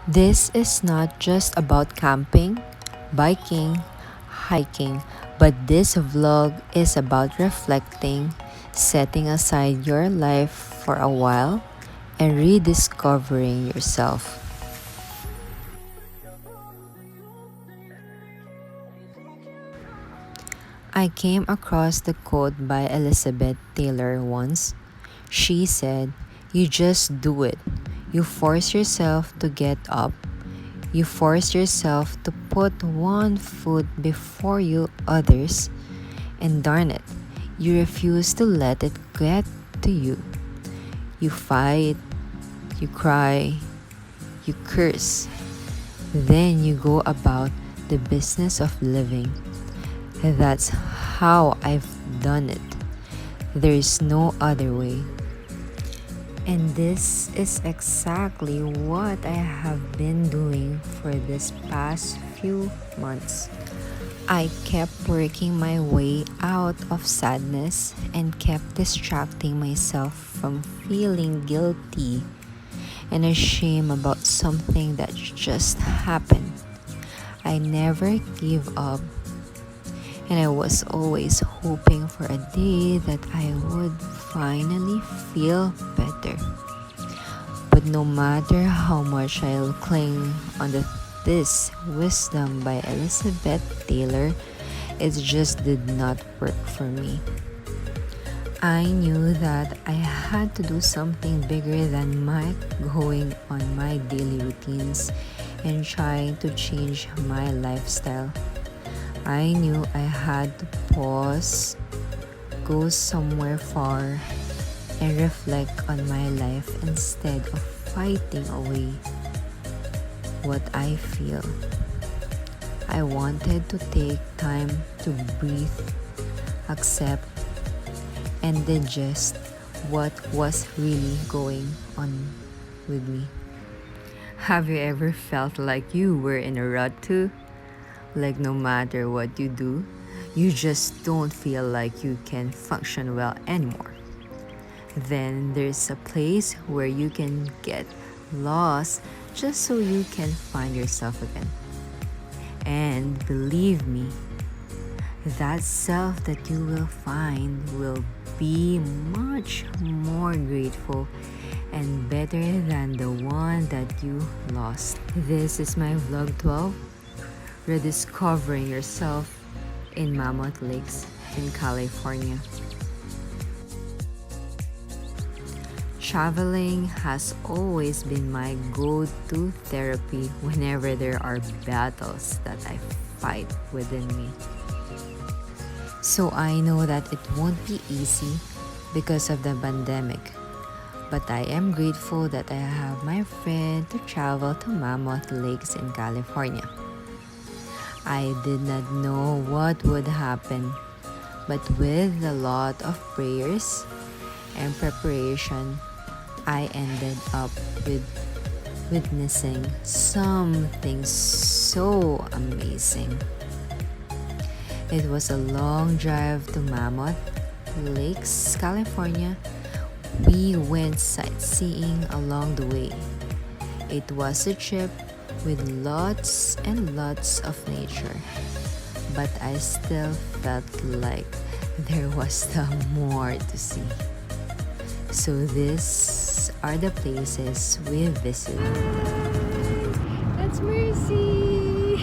This is not just about camping, biking, hiking, but this vlog is about reflecting, setting aside your life for a while, and rediscovering yourself. I came across the quote by Elizabeth Taylor once. She said, "You just do it. You force yourself to get up. You force yourself to put one foot before you others. And darn it, you refuse to let it get to you. You fight, you cry, you curse. Then you go about the business of living. That's how I've done it. There is no other way." And this is exactly what I have been doing for this past few months. I kept working my way out of sadness and kept distracting myself from feeling guilty and ashamed about something that just happened. I never gave up, and I was always hoping for a day that I would finally feel better. But no matter how much I'll cling on this wisdom by Elizabeth Taylor, it just did not work for me. I knew that I had to do something bigger than my going on my daily routines and trying to change my lifestyle. I knew I had to pause, go somewhere far, and reflect on my life instead of fighting away what I feel. I wanted to take time to breathe, accept, and digest what was really going on with me. Have you ever felt like you were in a rut too? Like no matter what you do, you just don't feel like you can function well anymore. Then there's a place where you can get lost just so you can find yourself again. And believe me, that self that you will find will be much more grateful and better than the one that you lost. This is my vlog 12, Rediscovering Yourself in Mammoth Lakes in California. Traveling has always been my go-to therapy whenever there are battles that I fight within me. So I know that it won't be easy because of the pandemic, but I am grateful that I have my friend to travel to Mammoth Lakes in California. I did not know what would happen, but with a lot of prayers and preparation, I ended up with witnessing something so amazing. It was a long drive to Mammoth Lakes, California. We went sightseeing along the way. It was a trip with lots and lots of nature, but I still felt like there was still more to see. So these are the places we visited. That's Mercy!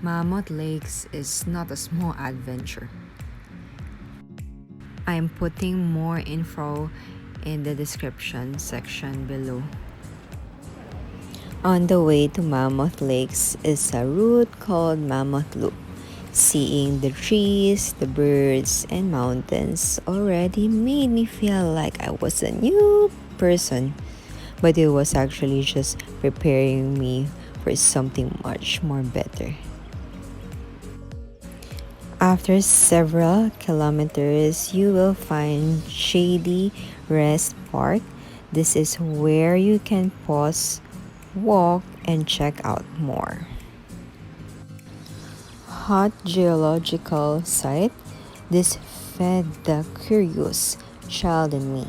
Mammoth Lakes is not a small adventure. I'm putting more info in the description section below. On the way to Mammoth Lakes is a route called Mammoth Loop. Seeing the trees, the birds, and mountains already made me feel like I was a new person, but it was actually just preparing me for something much more better. After several kilometers, you will find Shady Rest Park. This is where you can pause, walk, and check out more. Hot geological site. This fed the curious child in me.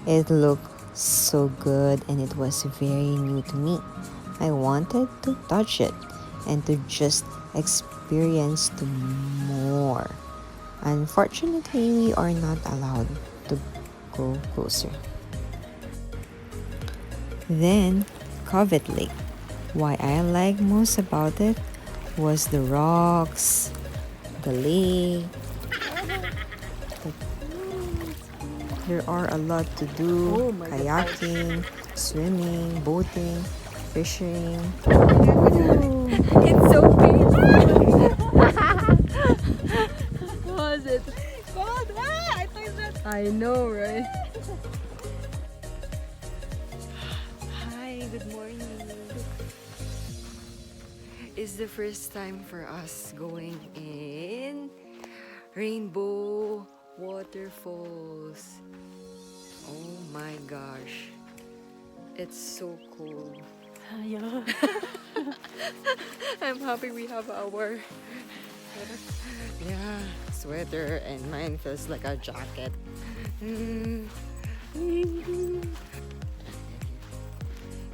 It looked so good, and it was very new to me. I wanted to touch it and to just experience the more. Unfortunately, we are not allowed to go closer. Then, Convict Lake. What I like most about it was the rocks, the lake. There are a lot to do: kayaking, swimming, boating, fishing. It's so painful. What was it? Cold. I thought that. I know, right? Hi, good morning. It's the first time for us going in Rainbow Waterfalls. Oh my gosh, it's so cool. Yeah. I'm happy we have our Sweater, and mine feels like a jacket.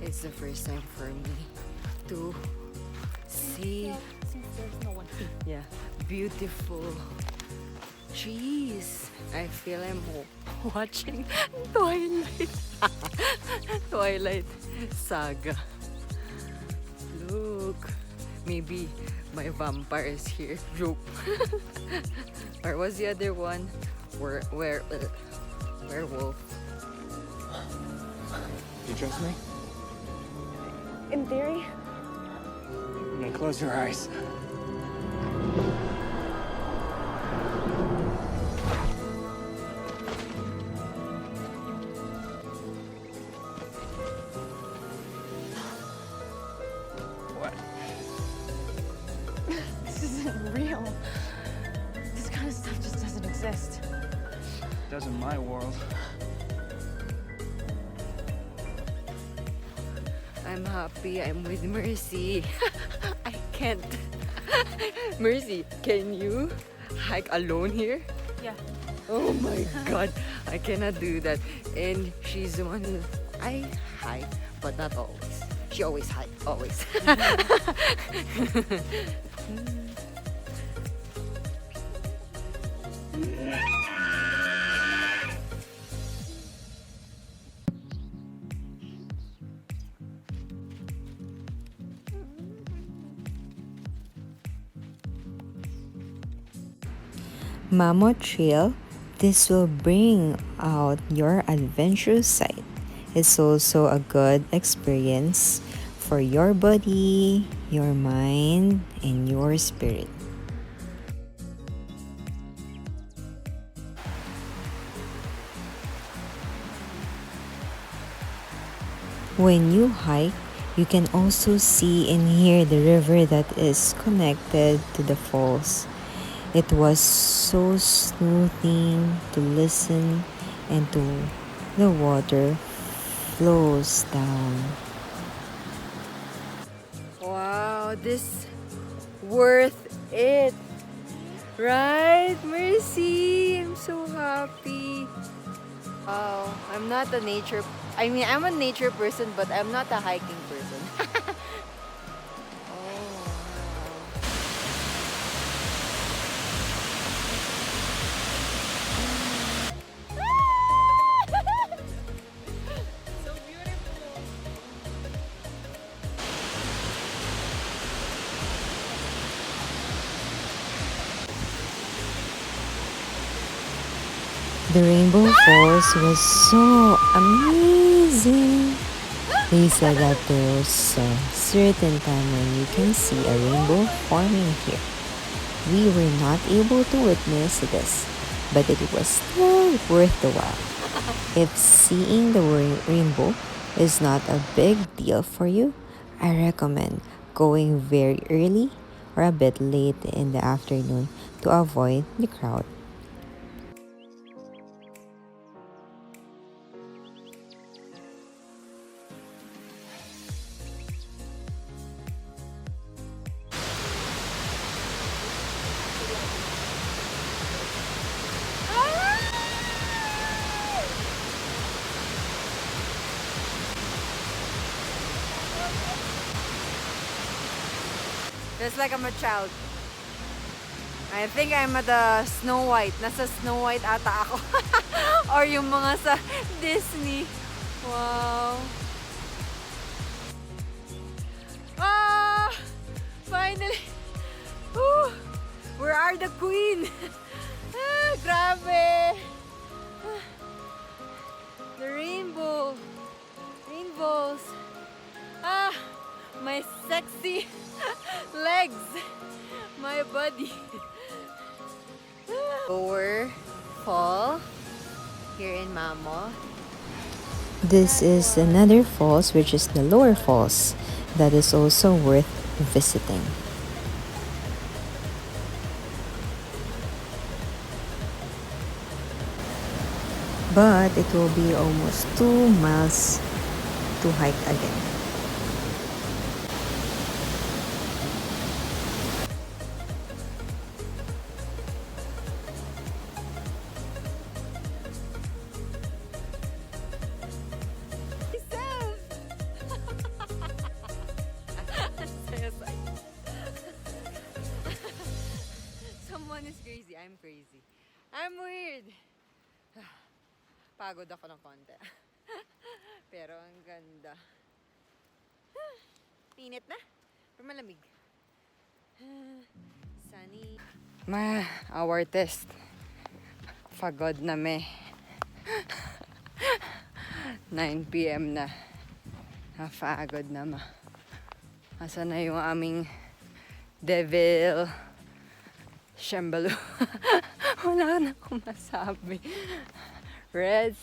It's the first time for me to see since there's no one. beautiful trees. I feel I'm watching Twilight. Twilight Saga. Look, maybe my vampire is here. Joke. Or was the other one werewolf? You trust me? In theory. Now close your eyes. What? This isn't real. This kind of stuff just doesn't exist. Does in my world. I'm happy I'm with Mercy. I can't. Mercy, can you hike alone here? Yeah. Oh my god, I cannot do that. And she's the one who I hike, but not always. She always hike, always. Mammoth Trail, this will bring out your adventurous side. It's also a good experience for your body, your mind, and your spirit. When you hike, you can also see and hear the river that is connected to the falls. It was so soothing to listen and to the water flows down. Wow, this worth it. Right, Mercy? I'm so happy. Wow, I'm not a nature, I'm a nature person, but I'm not a hiking person. Oh, wow. So beautiful. The Rainbow Falls was so amazing. They said that there's a certain time when you can see a rainbow forming here. We were not able to witness this, but it was still worth the while. If seeing the rainbow is not a big deal for you, I recommend going very early or a bit late in the afternoon to avoid the crowd. Feels like I'm a child. I think I'm at the Snow White. Nasa Snow White ata ako. Or yung mga sa Disney. Wow. Ah! Finally! Whew! Where are the queen? Ah, grabe! Ah, the rainbow. Rainbows. Ah! My sexy legs. My body. Lower fall here in Mammoth. This is another falls, which is the lower falls, that is also worth visiting. But it will be almost 2 miles to hike again. Someone is crazy. I'm crazy. I'm weird. Pagod ako ng konti. Pero ang ganda. Pinit na. Pero malamig. Sunny. Our test. Pagod na me. 9 PM na. Napagod na ma. Asa na yung aming devil shambalo. Wala na akong masabi. Reds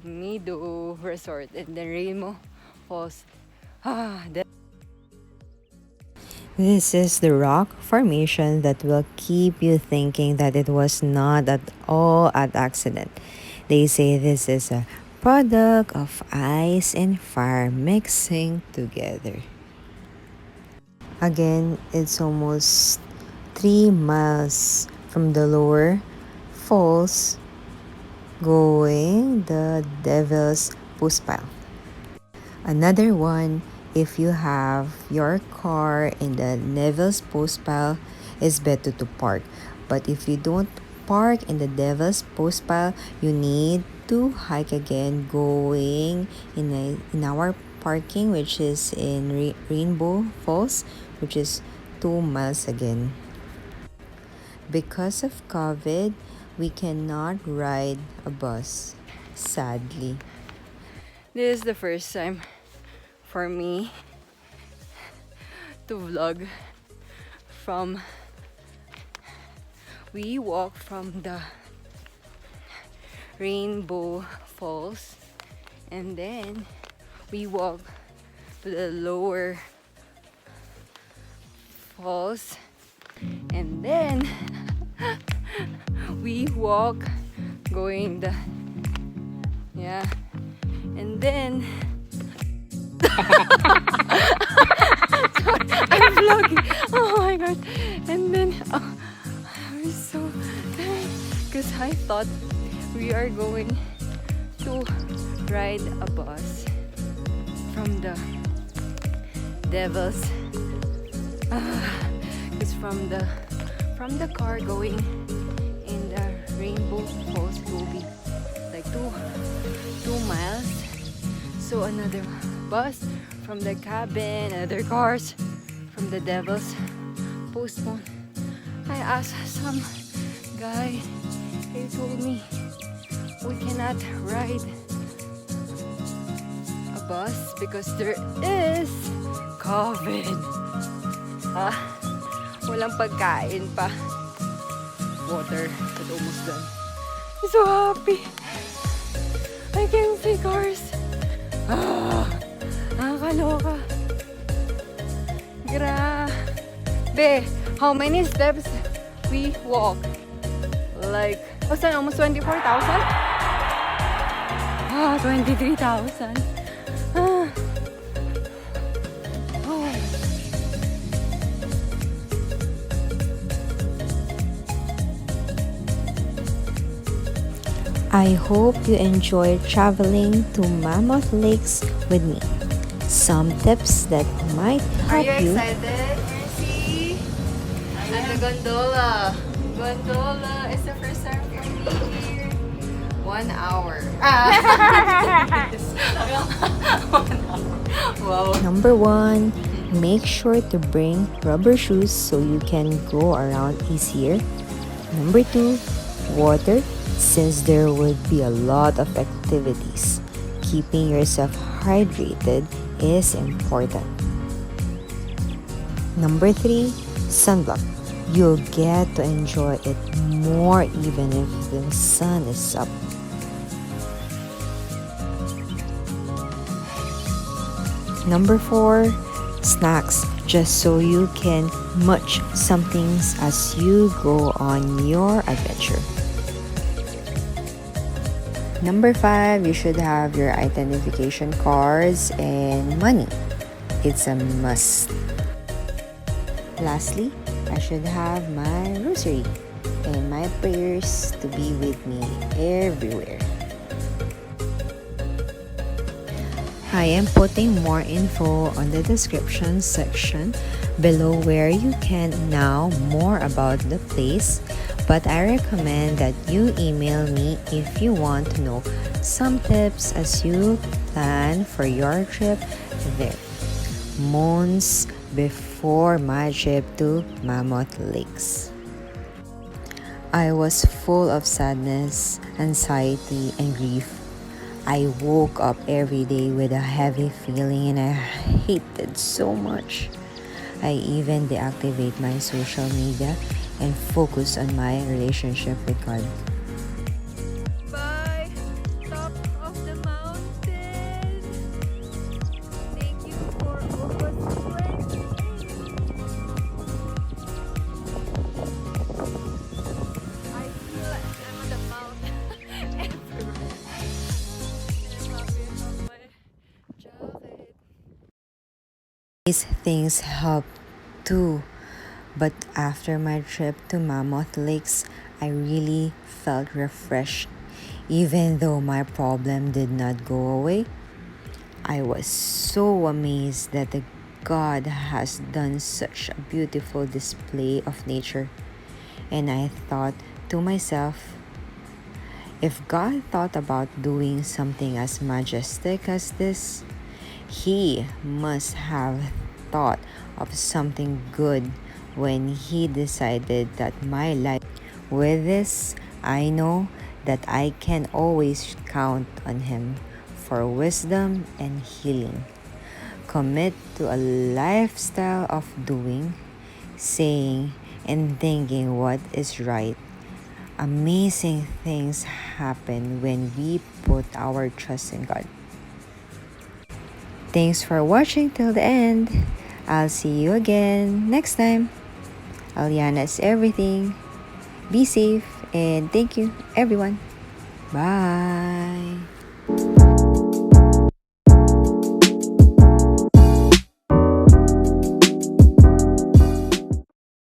Meadow Resort and then Rainbow Falls. This is the rock formation that will keep you thinking that it was not at all an accident. They say this is a product of ice and fire mixing together. Again, it's almost 3 miles from the lower falls going the Devil's Postpile. Another one, if you have your car in the Devil's Postpile, it's better to park. But if you don't park in the Devil's Postpile, you need to hike again going in our parking, which is in Rainbow Falls, which is 2 miles again. Because of COVID, we cannot ride a bus, sadly. This is the first time for me to vlog from. We walk from the Rainbow Falls and then we walk to the lower falls and then we walk going the and then sorry, I'm vlogging. Oh my god. And then I'm so tired because I thought we are going to ride a bus from the Devil's it's from the car going in the Rainbow Falls. It will be like 2 miles. So another bus from the cabin, other cars from the Devil's Postpone. I asked some guy, he told me we cannot ride a bus because there is COVID. Walang pagkain pa. Water, but almost done. I'm so happy. I can see cars. Nakakaloka. Grabe. How many steps we walk? Like, almost 24,000? 23,000. I hope you enjoy traveling to Mammoth Lakes with me. Some tips that might help you. Are you excited, Mercy? At the gondola. Gondola is the first time for me here. 1 hour. 1 hour. Wow. Number 1, make sure to bring rubber shoes so you can go around easier. Number 2, water, since there would be a lot of activities. Keeping yourself hydrated is important. Number 3, sunblock. You'll get to enjoy it more even if the sun is up. Number 4, snacks, just so you can munch some things as you go on your adventure. Number 5, you should have your identification cards and money. It's a must. Lastly, I should have my rosary and my prayers to be with me everywhere. I am putting more info on the description section below where you can know more about the place, but I recommend that you email me if you want to know some tips as you plan for your trip there. Months before my trip to Mammoth Lakes, I was full of sadness, anxiety, and grief. I woke up every day with a heavy feeling and I hated so much. I even deactivate my social media and focus on my relationship with God. Bye, top of the mountain. Thank you for overspreading. I feel like I'm on the mountain everywhere. These things help too, but after my trip to Mammoth Lakes, I really felt refreshed. Even though my problem did not go away, I was so amazed that the God has done such a beautiful display of nature. And I thought to myself, if God thought about doing something as majestic as this, He must have thought of something good when He decided that my life. With this, I know that I can always count on Him for wisdom and healing. Commit to a lifestyle of doing, saying, and thinking what is right. Amazing things happen when we put our trust in God. Thanks for watching till the end. I'll see you again next time. ELEANA'S everything. Be safe and thank you everyone. Bye.